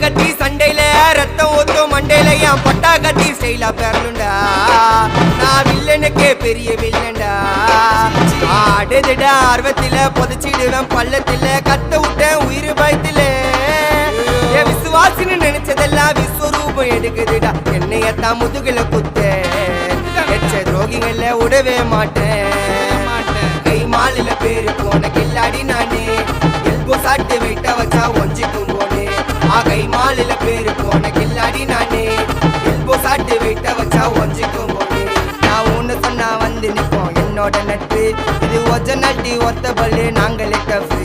கத்தி சண்டையில ரத்தம் ஊத்தும் மண்டையில என் பட்டா கத்தி ஸ்டைலா பெறணுண்டா நான் வில்லனுக்கே பெரிய வில்லன்டா ஆடுதுடா ஆர்வத்தில புதைச்சிடுவேன் பள்ளத்தில கத்த விட்டேன் உயிர் பயத்தில என் விசுவாசின்னு நினைச்சதெல்லாம் விஸ்வரூபம் எடுக்குதுடா என்னையத்தான் முதுகுல குத்த எச்ச துரோகிகள விடவே மாட்டேன் கை மாலில பேரு போன கில்லாடி நானே எல்போ சாட்டு வெயிட்ட வச்சா ஒஞ்சிக்கும் போனே கை மாலில பேரு போன கில்லாடி நானே எல்போ சாட்டு வெயிட்ட வச்சா ஒஞ்சிக்கும் போனே நான் ஒண்ணு சொன்னா வந்து நிப்போம் என்னோட நட்பு இது ஒஜ நட்டி ஒத்த பல்லு நாங்களே டஃபு